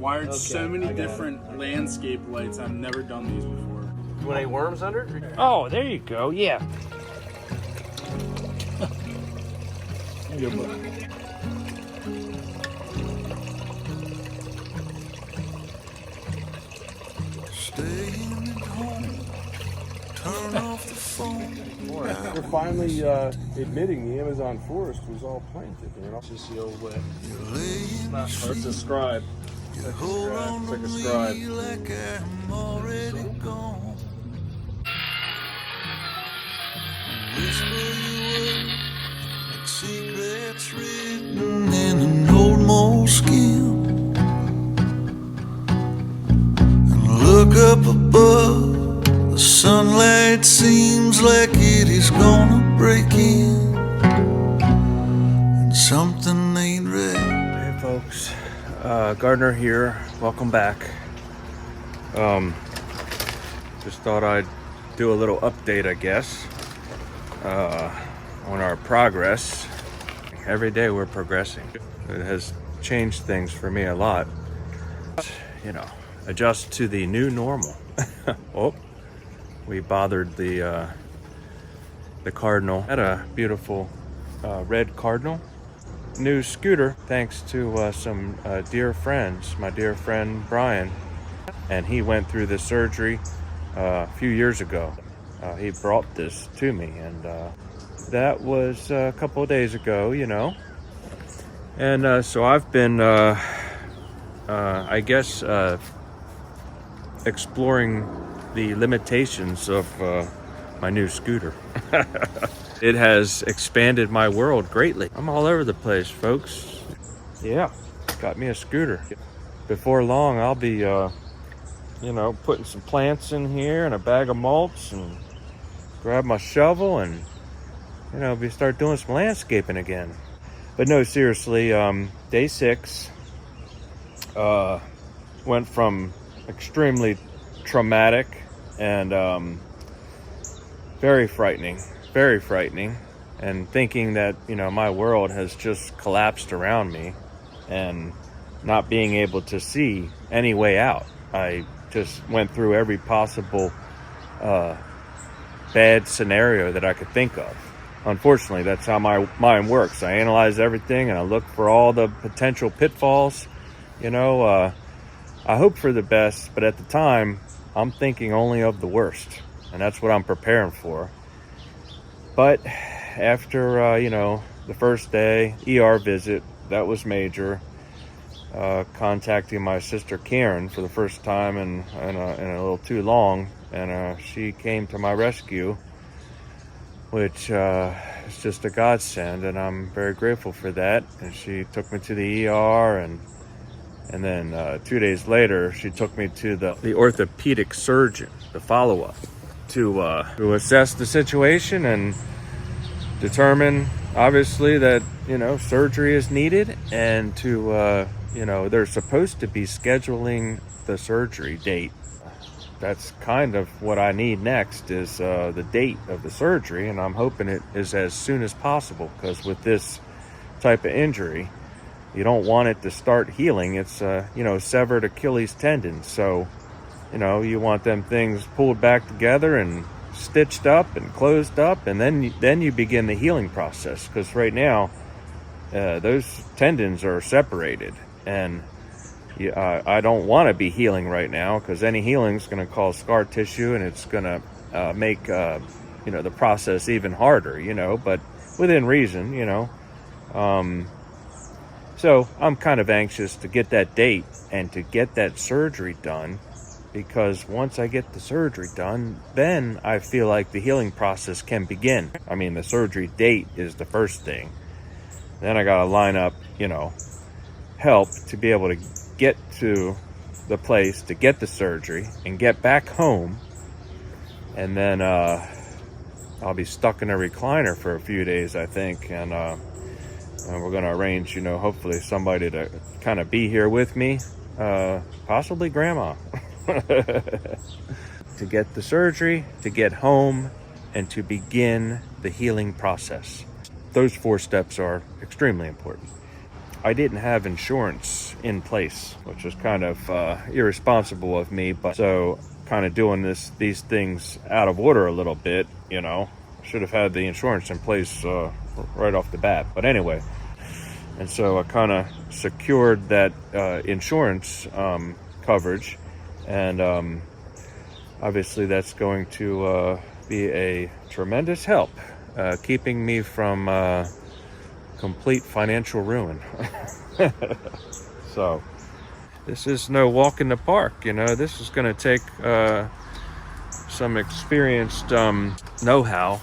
wired so many different landscape lights. I've never done these before. You want any worms under it? Oh, there you go. Yeah. Yeah, but Staying at home, turn off the phone. They're finally admitting the Amazon forest was all planted. Just the old way. it's a scribe. You hold on to me like I'm already gone. Whisper your words like secrets written in an old moleskin. And look up above, the sunlight seems like it is gonna break in. And something ain't right. Hey folks, Gardner here. Welcome back. Just thought I'd do a little update, I guess, on our progress. Every day we're progressing. It has changed things for me a lot. You know, adjust to the new normal. Oh, we bothered the cardinal. Had a beautiful red cardinal. New scooter, thanks to some dear friends. My dear friend Brian, and he went through the surgery a few years ago. He brought this to me, and that was a couple of days ago, you know. And so I've been, I guess, exploring the limitations of my new scooter. It has expanded my world greatly. I'm all over the place, folks. Yeah, got me a scooter. Before long, I'll be, you know, putting some plants in here and a bag of mulch and grab my shovel and, you know, start doing some landscaping again. But no, seriously, day 6 went from extremely traumatic and very frightening, and thinking that, you know, my world has just collapsed around me and not being able to see any way out. I just went through every possible bad scenario that I could think of. Unfortunately, that's how my mind works. I analyze everything and I look for all the potential pitfalls. You know, I hope for the best, but at the time, I'm thinking only of the worst, and that's what I'm preparing for. But after, you know, the first day, ER visit, that was major. Contacting my sister Karen for the first time in a little too long, and she came to my rescue, which is just a godsend, and I'm very grateful for that. And she took me to the ER, and then 2 days later, she took me to the orthopedic surgeon, the follow-up, to assess the situation and determine, obviously, that, you know, surgery is needed, and to, you know, they're supposed to be scheduling the surgery date. That's kind of what I need next, is the date of the surgery, and I'm hoping it is as soon as possible, because with this type of injury, you don't want it to start healing. It's, you know, severed Achilles tendon, so, you know, you want them things pulled back together and stitched up and closed up, and then you begin the healing process, because right now those tendons are separated, and I don't want to be healing right now, because any healing is going to cause scar tissue, and it's going to make you know, the process even harder, you know, but within reason, you know. So I'm kind of anxious to get that date and to get that surgery done, because once I get the surgery done, then I feel like the healing process can begin. I mean, the surgery date is the first thing. Then I got to line up, you know, help to be able to get to the place to get the surgery and get back home. And then I'll be stuck in a recliner for a few days, I think. And we're going to arrange, you know, hopefully somebody to kind of be here with me, possibly grandma. To get the surgery, to get home, and to begin the healing process. Those 4 steps are extremely important. I didn't have insurance in place, which was kind of irresponsible of me. But so kind of doing these things out of order a little bit, should have had the insurance in place right off the bat. But anyway, and so I kind of secured that insurance coverage, and obviously that's going to be a tremendous help, keeping me from complete financial ruin. So this is no walk in the park, this is going to take some experienced know-how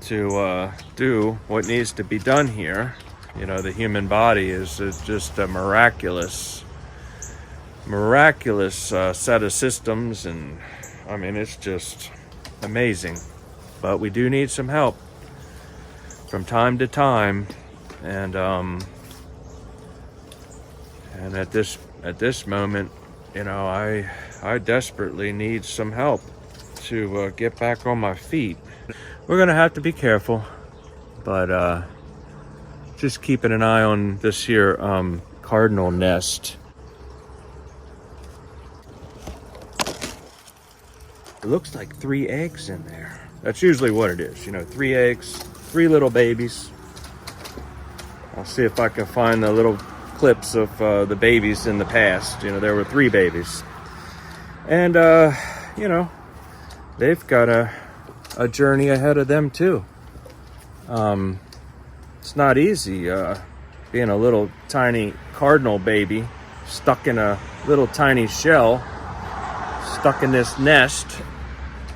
to do what needs to be done here. The human body is just a miraculous set of systems, and I mean, it's just amazing. But we do need some help from time to time, and at this moment, I desperately need some help to get back on my feet. We're gonna have to be careful, but just keeping an eye on this here cardinal nest. It looks like 3 eggs in there. That's usually what it is, 3 eggs, 3 little babies. I'll see if I can find the little clips of the babies in the past. There were 3 babies. And, they've got a journey ahead of them too. It's not easy being a little tiny cardinal baby stuck in a little tiny shell, stuck in this nest,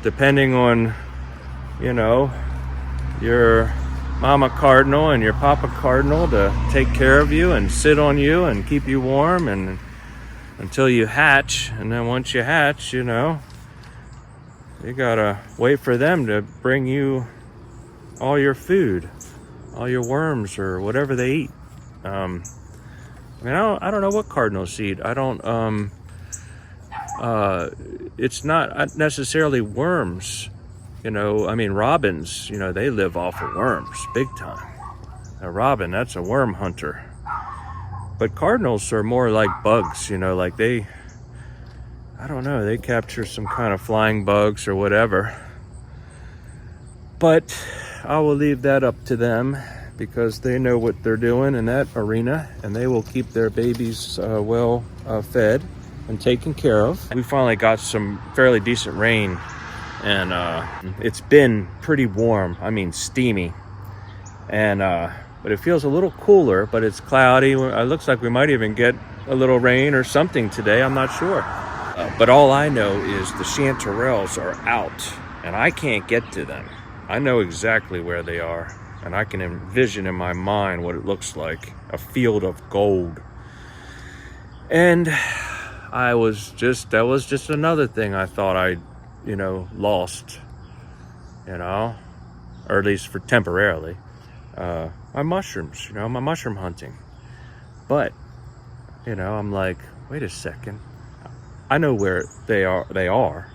depending on, your mama cardinal and your papa cardinal to take care of you and sit on you and keep you warm and until you hatch. And then once you hatch, you gotta wait for them to bring you all your food, all your worms or whatever they eat. I don't know what cardinals eat. It's not necessarily worms. Robins, they live off of worms big time. A robin, that's a worm hunter. But cardinals are more like bugs, like they capture some kind of flying bugs or whatever. But I will leave that up to them because they know what they're doing in that arena, and they will keep their babies well fed and taken care of. We finally got some fairly decent rain, and it's been pretty warm. Steamy, and but it feels a little cooler, but it's cloudy. It looks like we might even get a little rain or something today. I'm not sure, but all I know is the chanterelles are out and I can't get to them. I know exactly where they are, and I can envision in my mind what it looks like, a field of gold. And that was just another thing I thought I lost, or at least for temporarily, my mushrooms, my mushroom hunting. But, I'm like, wait a second, I know where they are,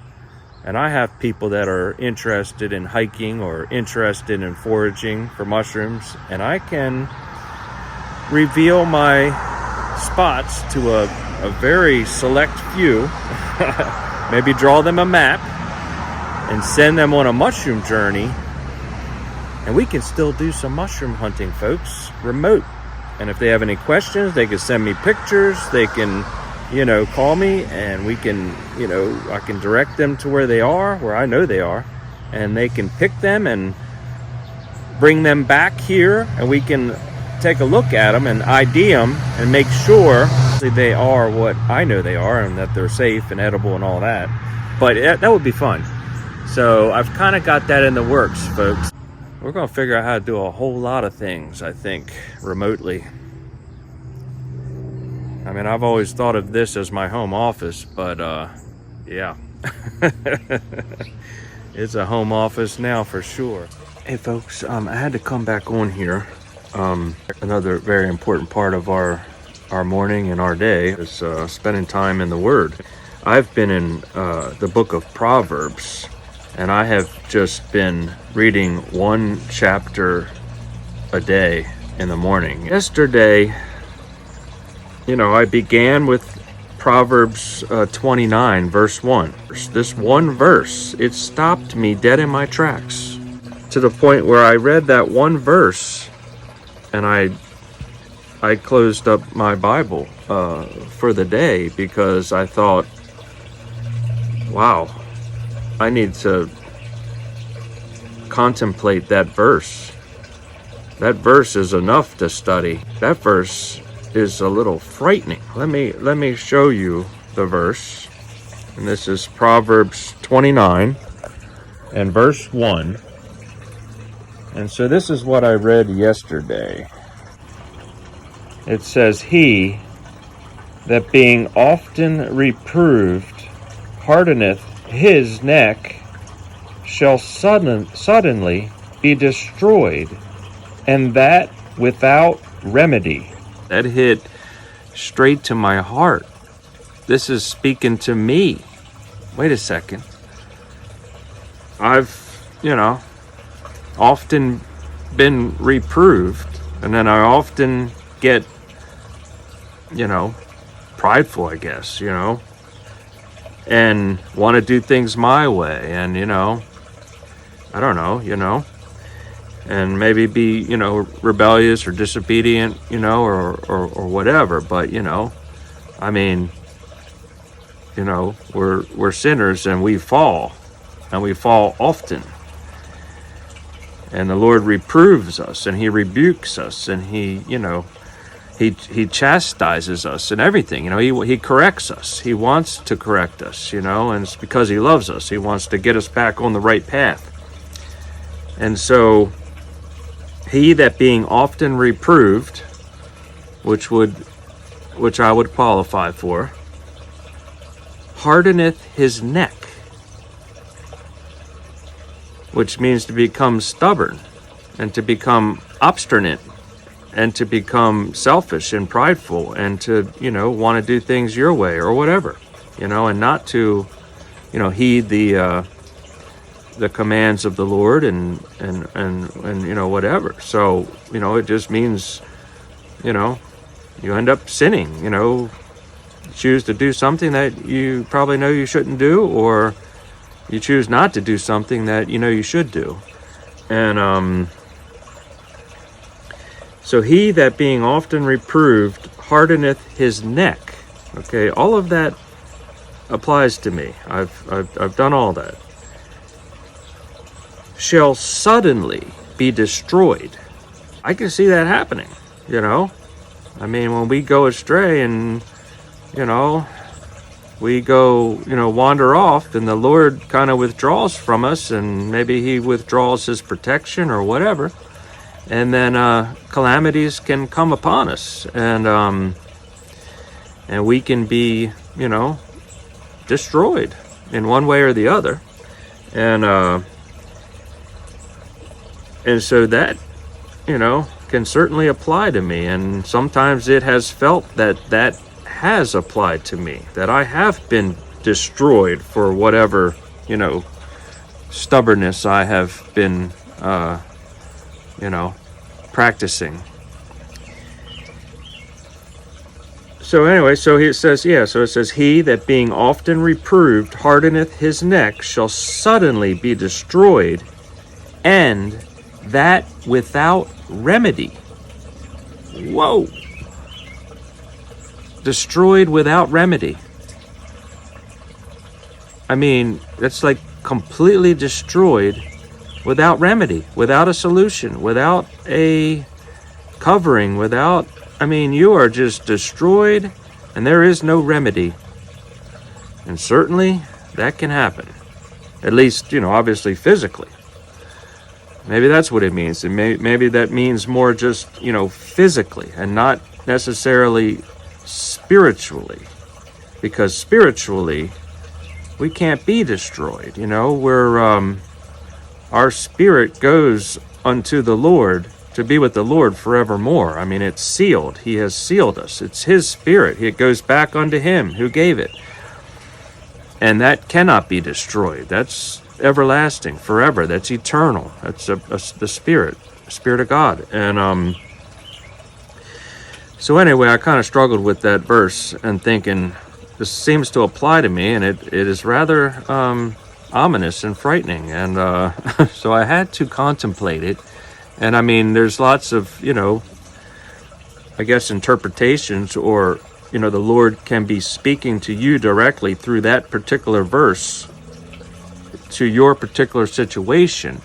and I have people that are interested in hiking or interested in foraging for mushrooms, and I can reveal my spots to a very select few, maybe draw them a map and send them on a mushroom journey, and we can still do some mushroom hunting, folks, remote. And if they have any questions, they can send me pictures, they can call me, and we can I can direct them to where they are, where I know they are, and they can pick them and bring them back here, and we can take a look at them and ID them and make sure they are what I know they are, and that they're safe and edible and all that. But that would be fun. So I've kind of got that in the works, folks. We're going to figure out how to do a whole lot of things, I think, remotely. I've always thought of this as my home office, but yeah. It's a home office now for sure. Hey folks, I had to come back on here. Another very important part of our morning and our day is spending time in the Word. I've been in the book of Proverbs, and I have just been reading one chapter a day in the morning. Yesterday, I began with Proverbs 29, verse 1. This one verse, it stopped me dead in my tracks, to the point where I read that one verse and I closed up my Bible for the day, because I thought, wow, I need to contemplate that verse. That verse is enough to study. That verse is a little frightening. Let me show you the verse. And this is Proverbs 29 and verse 1. And so this is what I read yesterday. It says, "He that being often reproved hardeneth his neck shall suddenly be destroyed, and that without remedy." That hit straight to my heart. This is speaking to me. Wait a second. I've, often been reproved, and then I often get, prideful, I guess, and want to do things my way, and, I don't know, and maybe be, rebellious or disobedient, or whatever. But, we're sinners, and we fall often. And the Lord reproves us, and he rebukes us, and he chastises us and everything. He corrects us. He wants to correct us, and it's because he loves us. He wants to get us back on the right path. And so, he that being often reproved, which I would qualify for, hardeneth his neck, which means to become stubborn and to become obstinate and to become selfish and prideful and to, want to do things your way or whatever, and not to, heed the commands of the Lord and whatever. So, it just means, you end up sinning, choose to do something that you probably know you shouldn't do, or you choose not to do something that you should do. And so he that being often reproved hardeneth his neck. Okay, all of that applies to me. I've done all that. Shall suddenly be destroyed. I can see that happening, when we go astray and, we go, wander off, and the Lord kind of withdraws from us, and maybe he withdraws his protection or whatever, and then calamities can come upon us, and we can be, destroyed in one way or the other. And so that, can certainly apply to me, and sometimes it has felt that has applied to me, that I have been destroyed for whatever, stubbornness I have been, practicing. So anyway, it says, he that being often reproved hardeneth his neck shall suddenly be destroyed, and that without remedy. Whoa. Destroyed without remedy. It's like completely destroyed without remedy, without a solution, without a covering, you are just destroyed, and there is no remedy. And certainly that can happen. At least, obviously physically. Maybe that's what it means. And maybe that means more just, physically, and not necessarily spiritually. Because spiritually, we can't be destroyed. Our spirit goes unto the Lord to be with the Lord forevermore. It's sealed. He has sealed us. It's his spirit. It goes back unto him who gave it. And that cannot be destroyed. That's everlasting, forever. That's eternal. That's the Spirit of God. And So anyway, I kind of struggled with that verse and thinking, this seems to apply to me, and it is rather ominous and frightening. And so I had to contemplate it. And I mean, there's lots of, I guess, interpretations, or, the Lord can be speaking to you directly through that particular verse to your particular situation,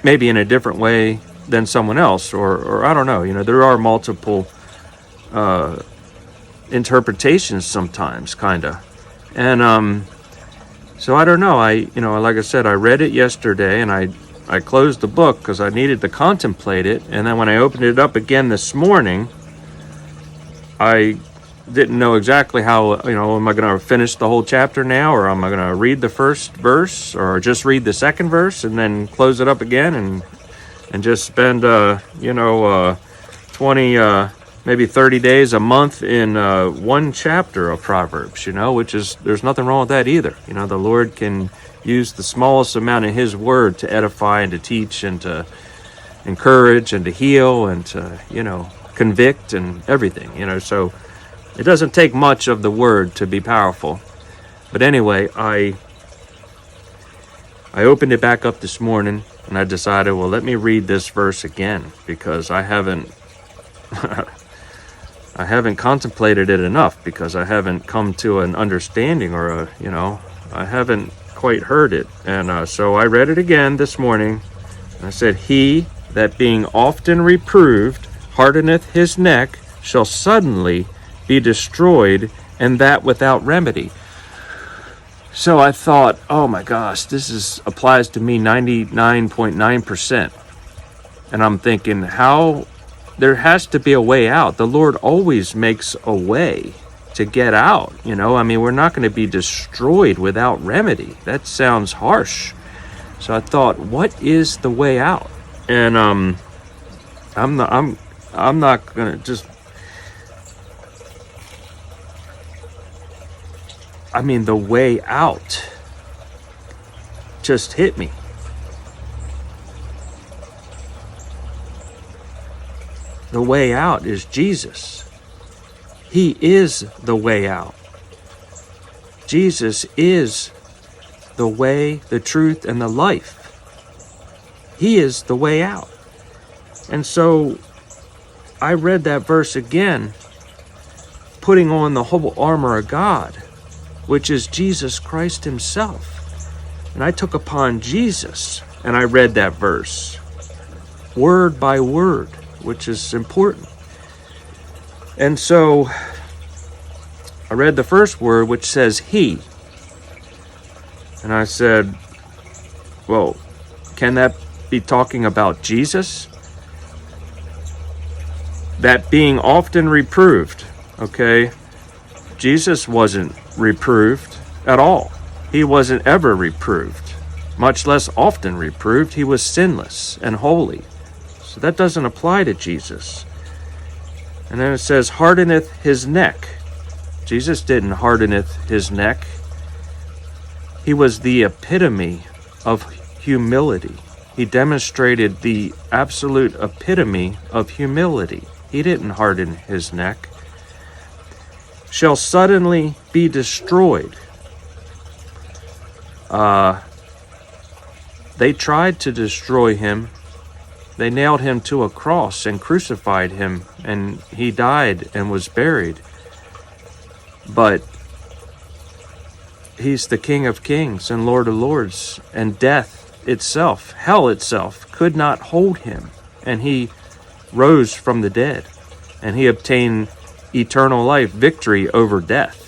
maybe in a different way than someone else, or I don't know. There are multiple interpretations sometimes, kind of. And so I don't know. Like I said, I read it yesterday, and I closed the book because I needed to contemplate it. And then when I opened it up again this morning, I didn't know exactly how, am I going to finish the whole chapter now, or am I going to read the first verse, or just read the second verse and then close it up again and just spend, 20, maybe 30 days, a month in one chapter of Proverbs, which is, there's nothing wrong with that either. The Lord can use the smallest amount of His Word to edify and to teach and to encourage and to heal and to, convict and everything, so it doesn't take much of the Word to be powerful. But anyway, I opened it back up this morning, and I decided, well, let me read this verse again, because I haven't I haven't contemplated it enough, because I haven't come to an understanding, or I haven't quite heard it. And so I read it again this morning, and I said, he that being often reproved hardeneth his neck shall suddenly be destroyed, and that without remedy. So I thought, oh my gosh, this applies to me 99.9%. And I'm thinking, how there has to be a way out. The Lord always makes a way to get out. We're not going to be destroyed without remedy. That sounds harsh. So I thought, what is the way out? And I'm not going to just, the way out just hit me. The way out is Jesus. He is the way out. Jesus is the way, the truth, and the life. He is the way out. And so I read that verse again, putting on the whole armor of God, which is Jesus Christ Himself. And I took upon Jesus, and I read that verse, word by word, which is important. And so I read the first word, which says he. And I said, well, can that be talking about Jesus? That being often reproved, okay? Jesus wasn't reproved at all. He wasn't ever reproved, much less often reproved. He was sinless and holy. So that doesn't apply to Jesus. And then it says, hardeneth his neck. Jesus didn't hardeneth his neck. He was the epitome of humility. He demonstrated the absolute epitome of humility. He didn't harden his neck. Shall suddenly be destroyed. They tried to destroy him. They nailed him to a cross and crucified him, and he died and was buried. But he's the King of Kings and Lord of Lords, and death itself, hell itself, could not hold him. And he rose from the dead, and he obtained eternal life, victory over death.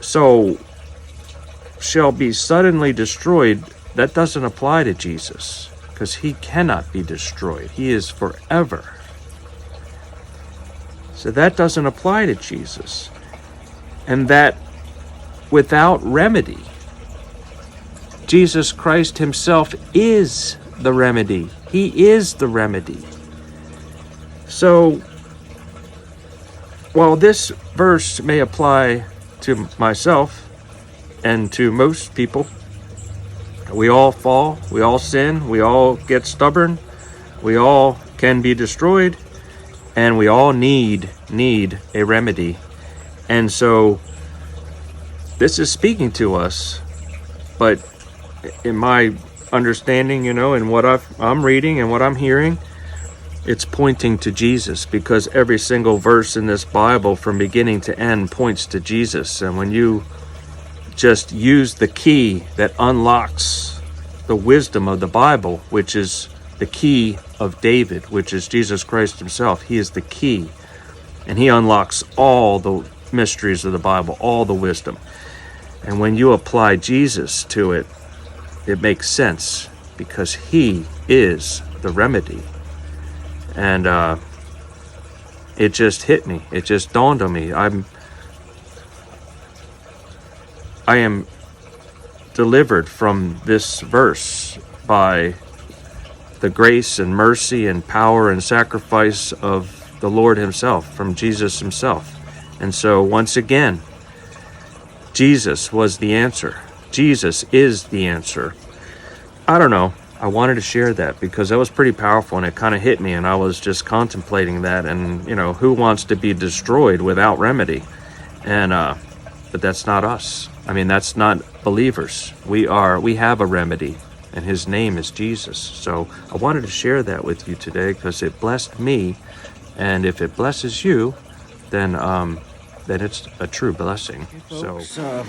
So, shall be suddenly destroyed, that doesn't apply to Jesus, because he cannot be destroyed. He is forever. So that doesn't apply to Jesus. And that without remedy, Jesus Christ Himself is the remedy. He is the remedy. So, while this verse may apply to myself and to most people, we all fall, we all sin, we all get stubborn, we all can be destroyed, and we all need a remedy. And so this is speaking to us, but in my understanding, and what I'm reading and what I'm hearing, it's pointing to Jesus, because every single verse in this Bible from beginning to end points to Jesus. And when you just use the key that unlocks the wisdom of the Bible, which is the key of David, which is Jesus Christ himself, he is the key, and he unlocks all the mysteries of the Bible, all the wisdom. And when you apply Jesus to it, it makes sense, because he is the remedy. And it just hit me. It just dawned on me. I am delivered from this verse by the grace and mercy and power and sacrifice of the Lord himself, from Jesus himself. And so once again, Jesus was the answer. Jesus is the answer. I don't know. I wanted to share that because that was pretty powerful, and it kind of hit me, and I was just contemplating that. And who wants to be destroyed without remedy? And but that's not us. I mean, that's not believers. We have a remedy, and his name is Jesus. So I wanted to share that with you today because it blessed me, and if it blesses you, then it's a true blessing. So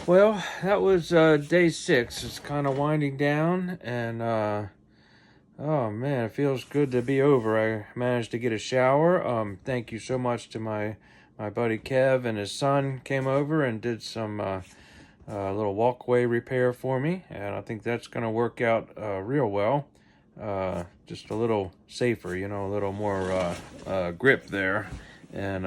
well, that was day 6. It's kind of winding down, and oh man, it feels good to be over. I managed to get a shower. Thank you so much to my buddy Kev, and his son came over and did some little walkway repair for me, and I think that's going to work out real well. Just a little safer, a little more grip there, and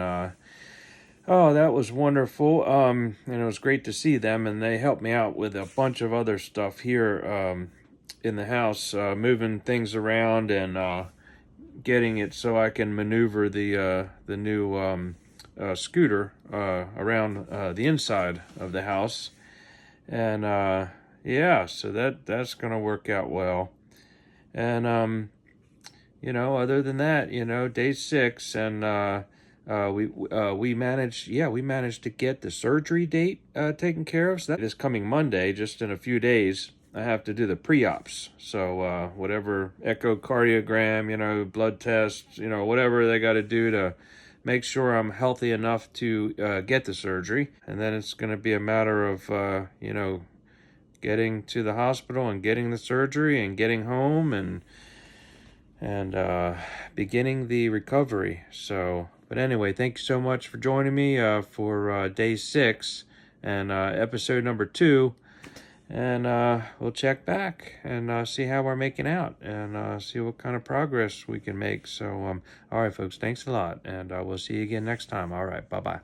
oh, that was wonderful. And it was great to see them, and they helped me out with a bunch of other stuff here in the house, moving things around and getting it so I can maneuver the new scooter around the inside of the house. And yeah, so that's going to work out well. And other than that, day 6, and we managed to get the surgery date taken care of. So that is coming Monday, just in a few days. I have to do the pre-ops. So whatever echocardiogram, blood tests, whatever they got to do to make sure I'm healthy enough to get the surgery. And then it's going to be a matter of, getting to the hospital and getting the surgery and getting home and beginning the recovery. So, but anyway, thank you so much for joining me for day 6 and episode number 2. And we'll check back and see how we're making out and see what kind of progress we can make. So, all right, folks, thanks a lot. And we'll see you again next time. All right, bye-bye.